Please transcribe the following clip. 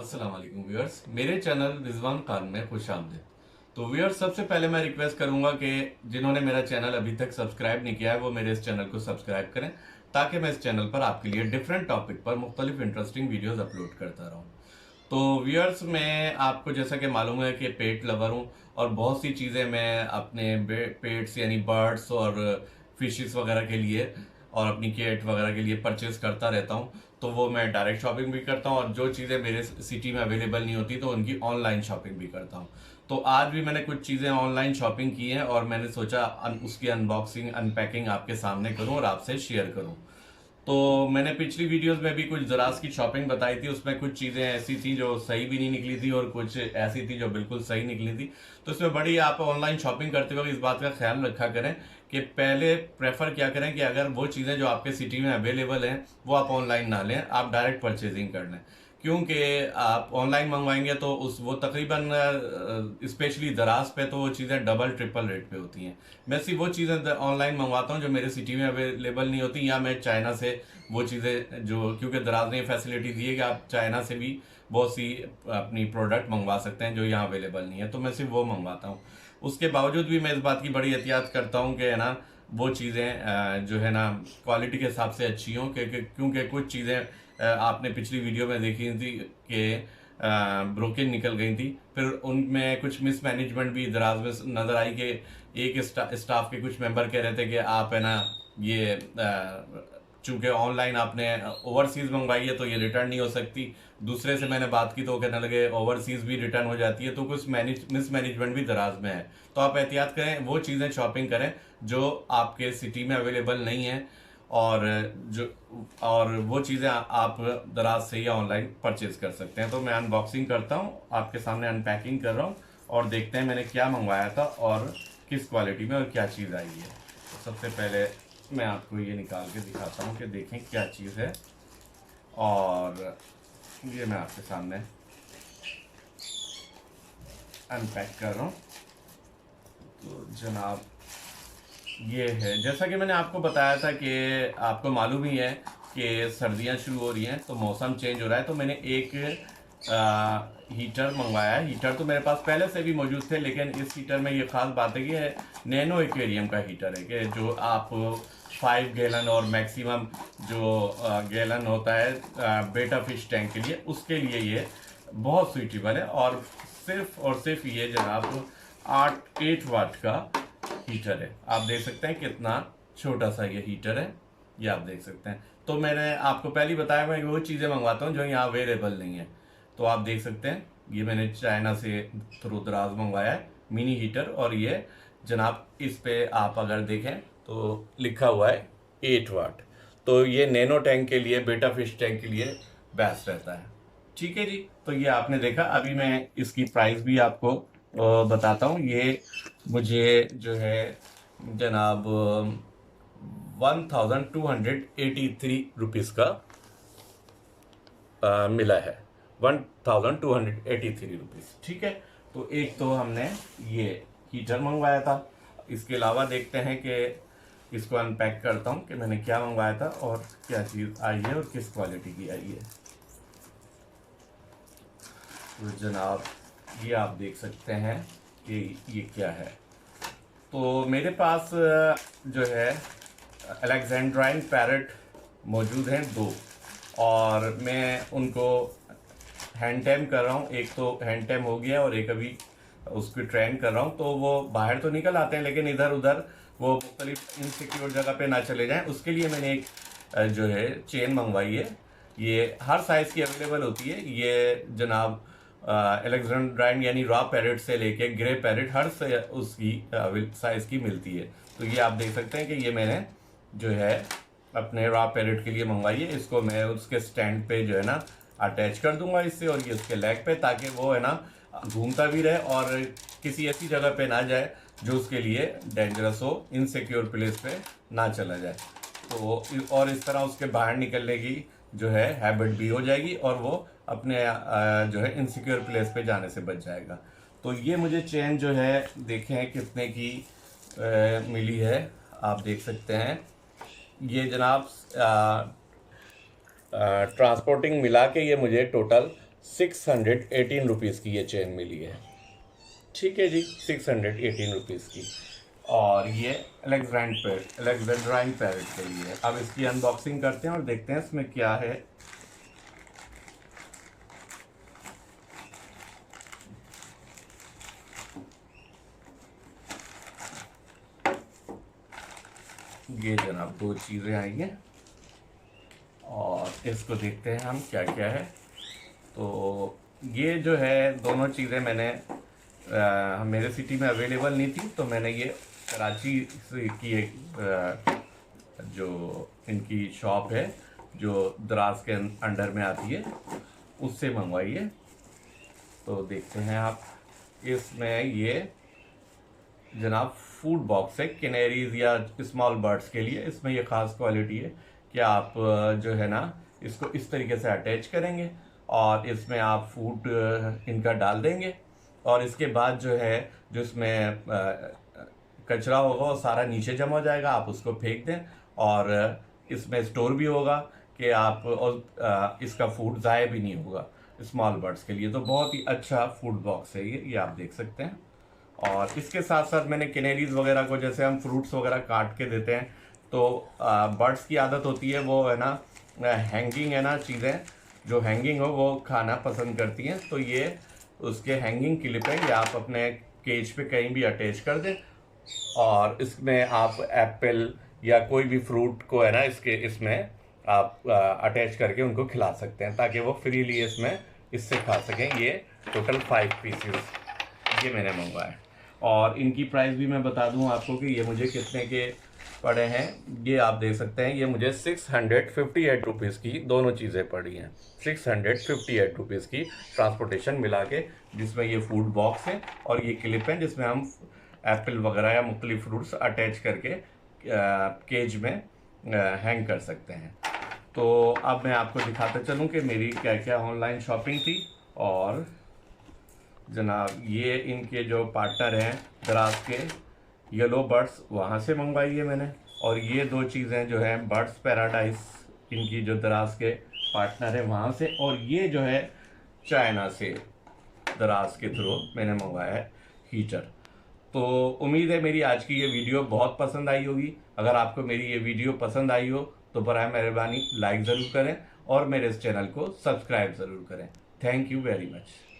अस्सलाम वालेकुम व्यूअर्स, मेरे चैनल रिजवान खान में खुश आमदीद। तो व्यूअर्स, सबसे पहले मैं रिक्वेस्ट करूंगा कि जिन्होंने मेरा चैनल अभी तक सब्सक्राइब नहीं किया है वो मेरे इस चैनल को सब्सक्राइब करें, ताकि मैं इस चैनल पर आपके लिए डिफरेंट टॉपिक पर मुख्तलिफ इंटरेस्टिंग वीडियोस अपलोड करता रहूं। तो व्यूअर्स, मैं आपको जैसा कि मालूम है कि पेट लवर हूँ और बहुत सी चीज़ें मैं अपने पेट्स यानी बर्ड्स और फिशेस वगैरह के लिए और अपनी केट वगैरह के लिए परचेज करता रहता हूँ। तो वो मैं डायरेक्ट शॉपिंग भी करता हूँ और जो चीज़ें मेरे सिटी में अवेलेबल नहीं होती तो उनकी ऑनलाइन शॉपिंग भी करता हूँ। तो आज भी मैंने कुछ चीज़ें ऑनलाइन शॉपिंग की हैं और मैंने सोचा उसकी अनबॉक्सिंग अनपैकिंग आपके सामने करूँ और आपसे शेयर करूँ। तो मैंने पिछली वीडियोस में भी कुछ दराज की शॉपिंग बताई थी, उसमें कुछ चीज़ें ऐसी थी जो सही भी नहीं निकली थी और कुछ ऐसी थी जो बिल्कुल सही निकली थी। तो इसमें बड़ी आप ऑनलाइन शॉपिंग करते वक्त इस बात का ख्याल रखा करें कि पहले प्रेफर क्या करें कि अगर वो चीज़ें जो आपके सिटी में अवेलेबल हैं वो आप ऑनलाइन ना लें, आप डायरेक्ट परचेजिंग कर लें। क्योंकि आप ऑनलाइन मंगवाएंगे तो उस वो तकरीबन स्पेशली दराज पे तो वो चीज़ें डबल ट्रिपल रेट पे होती हैं। मैं सिर्फ वो चीज़ें ऑनलाइन मंगवाता हूँ जो मेरे सिटी में अवेलेबल नहीं होती, या मैं चाइना से वो चीज़ें जो, क्योंकि दराज ने फैसिलिटी दी है कि आप चाइना से भी बहुत सी अपनी प्रोडक्ट मंगवा सकते हैं जो यहाँ अवेलेबल नहीं है, तो मैं सिर्फ वो मंगवाता हूँ। उसके बावजूद भी मैं इस बात की बड़ी एहतियात करता हूँ कि है ना वो चीज़ें जो है ना क्वालिटी के हिसाब से अच्छी हों, क्योंकि कुछ चीज़ें आपने पिछली वीडियो में देखी थी कि ब्रोकन निकल गई थी। फिर उनमें कुछ मिसमैनेजमेंट भी दराज में नज़र आई कि एक स्टाफ के कुछ मेंबर कह रहे थे कि आप है ना ये चूंकि ऑनलाइन आपने ओवरसीज़ मंगवाई है तो ये रिटर्न नहीं हो सकती। दूसरे से मैंने बात की तो वो कहने लगे ओवरसीज़ भी रिटर्न हो जाती है, तो कुछ मिसमैनेजमेंट भी दराज में है। तो आप एहतियात करें, वो चीज़ें शॉपिंग करें जो आपके सिटी में अवेलेबल नहीं है, और जो और वो चीज़ें आप दराज से ही ऑनलाइन परचेज कर सकते हैं। तो मैं अनबॉक्सिंग करता हूँ, आपके सामने अनपैकिंग कर रहा हूँ और देखते हैं मैंने क्या मंगवाया था और किस क्वालिटी में और क्या चीज़ आई है। तो सबसे पहले मैं आपको ये निकाल के दिखाता हूँ कि देखें क्या चीज़ है, और ये मैं आपके सामने अनपैक कर रहा हूँ। तो जनाब, ये है, जैसा कि मैंने आपको बताया था कि आपको मालूम ही है कि सर्दियां शुरू हो रही हैं तो मौसम चेंज हो रहा है, तो मैंने एक हीटर मंगवाया है। हीटर तो मेरे पास पहले से भी मौजूद थे, लेकिन इस हीटर में ये ख़ास बात है कि नैनो एक्वेरियम का हीटर है, कि जो आप 5 गैलन और मैक्सिमम जो गैलन होता है बेटा फिश टैंक के लिए, उसके लिए ये बहुत सूटेबल है। और सिर्फ ये जनाब 8 वाट का हीटर है। आप देख सकते हैं कितना छोटा सा ये हीटर है, ये आप देख सकते हैं। तो मैंने आपको पहले ही बताया मैं वो चीज़ें मंगवाता हूँ जो यहाँ अवेलेबल नहीं है। तो आप देख सकते हैं ये मैंने चाइना से थ्रू दराज मंगवाया है मिनी हीटर, और ये जनाब इस पे आप अगर देखें तो लिखा हुआ है 8 वाट। तो ये नैनो टैंक के लिए, बेटा फिश टैंक के लिए बेस्ट रहता है। ठीक है जी, तो ये आपने देखा। अभी मैं इसकी प्राइस भी आपको बताता हूँ। ये मुझे जो है जनाब 1283 रुपीज़ का मिला है। 1283 रुपीज़, ठीक है। तो एक तो हमने ये हीटर मंगवाया था। इसके अलावा देखते हैं कि इसको अनपैक करता हूँ कि मैंने क्या मंगवाया था और क्या चीज़ आई है और किस क्वालिटी की आई है। तो जनाब, ये आप देख सकते हैं कि ये क्या है। तो मेरे पास जो है अलेक्जेंड्राइन पैरट मौजूद हैं 2, और मैं उनको हैंड टैम कर रहा हूँ। एक तो हैंड टैम हो गया और एक अभी उसको ट्रेन कर रहा हूँ। तो वो बाहर तो निकल आते हैं, लेकिन इधर उधर वो मुख्तलिफ इनसिक्योर जगह पे ना चले जाएं, उसके लिए मैंने एक जो है चेन मंगवाई है। ये हर साइज़ की अवेलेबल होती है। ये जनाब एलेक्जेंड्राइन यानी रॉ पैरेट से लेके ग्रे पैरेट हर से उसकी साइज़ की मिलती है। तो ये आप देख सकते हैं कि ये मैंने जो है अपने रॉ पैरेट के लिए मंगवाई है। इसको मैं उसके स्टैंड पे जो है ना अटैच कर दूंगा इससे, और ये उसके लेग पे, ताकि वो है ना घूमता भी रहे और किसी ऐसी जगह पे ना जाए जो उसके लिए डेंजरस हो, इनसिक्योर प्लेस पे ना चला जाए। तो और इस तरह उसके बाहर निकलने की जो है हैबिट भी हो जाएगी और वो अपने जो है इनसिक्योर प्लेस पे जाने से बच जाएगा। तो ये मुझे चेन जो है देखें कितने की मिली है, आप देख सकते हैं। ये जनाब ट्रांसपोर्टिंग मिला के ये मुझे टोटल 618 रुपीज़ की ये चेन मिली है। ठीक है जी, 618 रुपीज़ की। और ये अलेक्जेंड्राइन पैरेट के लिए। अब इसकी अनबॉक्सिंग करते हैं और देखते हैं इसमें क्या है। ये जनाब 2 चीज़ें आई हैं और इसको देखते हैं हम क्या क्या है। तो ये जो है दोनों चीज़ें मैंने मेरे सिटी में अवेलेबल नहीं थी, तो मैंने ये कराची से की एक जो इनकी शॉप है जो द्रास के अंडर में आती है उससे मंगवाई है। तो देखते हैं आप, इसमें ये जनाब फूड बॉक्स है कैनेरीज या स्मॉल बर्ड्स के लिए। इसमें ये ख़ास क्वालिटी है कि आप जो है ना इसको इस तरीके से अटैच करेंगे और इसमें आप फूड इनका डाल देंगे और इसके बाद जो है जो इसमें कचरा होगा वो सारा नीचे जमा हो जाएगा, आप उसको फेंक दें। और इसमें स्टोर भी होगा कि आप और इसका फूड ज़ाया भी नहीं होगा स्मॉल बर्ड्स के लिए। तो बहुत ही अच्छा फूड बॉक्स है ये आप देख सकते हैं। और इसके साथ साथ मैंने कैनेरीज वगैरह को, जैसे हम फ्रूट्स वगैरह काट के देते हैं तो बर्ड्स की आदत होती है वो है ना हैंगिंग है ना, चीज़ें जो हैंगिंग हो वो खाना पसंद करती हैं। तो ये उसके हैंगिंग क्लिप है, ये आप अपने केज पे कहीं भी अटैच कर दें और इसमें आप एप्पल या कोई भी फ्रूट को है ना इसमें आप अटैच करके उनको खिला सकते हैं ताकि वो फ्रीली इसमें इससे खा सकें। ये टोटल 5 पीसेस ये मैंने मंगवाए और इनकी प्राइस भी मैं बता दूं आपको कि ये मुझे कितने के पड़े हैं। ये आप देख सकते हैं, ये मुझे 658 रुपीज़ की दोनों चीज़ें पड़ी हैं। 658 रुपीज़ की ट्रांसपोर्टेशन मिला के, जिसमें ये फूड बॉक्स है और ये क्लिप है जिसमें हम एप्पल वगैरह या मुख्तलिफ फ्रूट्स अटैच करके केज में हैंग कर सकते हैं। तो अब मैं आपको दिखाता चलूँ कि मेरी क्या क्या ऑनलाइन शॉपिंग थी। और जनाब ये इनके जो पार्टनर हैं दराज के येलो बर्ड्स, वहाँ से मंगवाई है मैंने। और ये 2 चीज़ें जो हैं बर्ड्स पैराडाइज, इनकी जो दराज के पार्टनर है वहाँ से। और ये जो है चाइना से दराज के थ्रू मैंने मंगवाया है हीटर। तो उम्मीद है मेरी आज की ये वीडियो बहुत पसंद आई होगी। अगर आपको मेरी ये वीडियो पसंद आई हो तो बराए मेहरबानी लाइक ज़रूर करें और मेरे इस चैनल को सब्सक्राइब ज़रूर करें। Thank you very much.